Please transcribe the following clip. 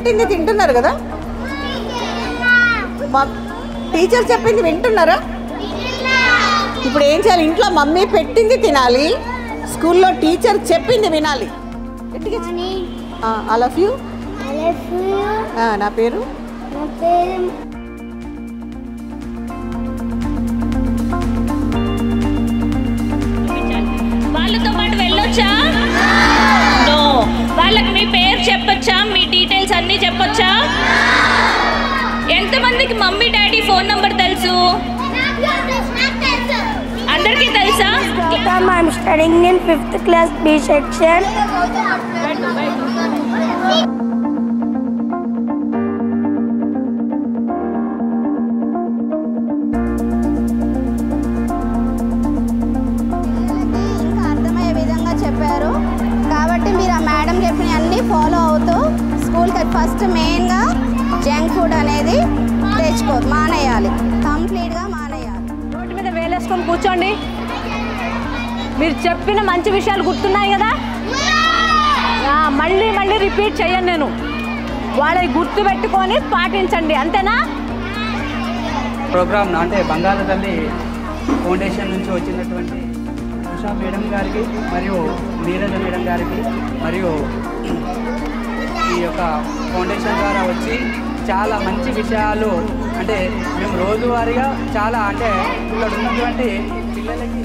పెట్టింది తింటున్నారు కదా? టీచర్ చెప్పింది వింటున్నారా? ఇప్పుడు ఏం చేయాలి? ఇంట్లో మమ్మీ పెట్టింది తినాలి, స్కూల్లో టీచర్ చెప్పింది వినాలి. I love you. నా పేరు వాళ్ళతో పాటు వెళ్ళొచ్చా? నో. వాళ్ళకి మీ పేరు చెప్పొచ్చా? మీ డీటెయిల్స్ అన్నీ చెప్పొచ్చా? ఎంతమందికి మమ్మీ డాడీ ఫోన్ నంబర్ తెలుసు? అందరికీ తెలుసా? I'm studying in 5th class B section. ఇంకా అర్థమయ్యే విధంగా చెప్పారు కాబట్టి మీరు ఆ మేడం చెప్పిన అన్నీ ఫాలో అవుతూ స్కూల్కి ఫస్ట్ మెయిన్గా జంక్ ఫుడ్ అనేది మానేయాలి, కంప్లీట్గా మానేయాలి. రోడ్డు మీద వేలేసుకొని కూర్చోండి. మీరు చెప్పిన మంచి విషయాలు గుర్తున్నాయి కదా? మళ్ళీ మళ్ళీ రిపీట్ చేయను నేను. వాళ్ళని గుర్తు పెట్టుకొని పాటించండి, అంతేనా? ప్రోగ్రామ్ అంటే బంగాళ తల్లి ఫౌండేషన్ నుంచి వచ్చినటువంటి ఉషా మేడం గారికి మరియు నీరజ మేడం గారికి మరియు ఈ యొక్క ఫౌండేషన్ ద్వారా వచ్చి చాలా మంచి విషయాలు అంటే మేము రోజువారీగా చాలా అంటే ఇక్కడ ఉన్నటువంటి పిల్లలకి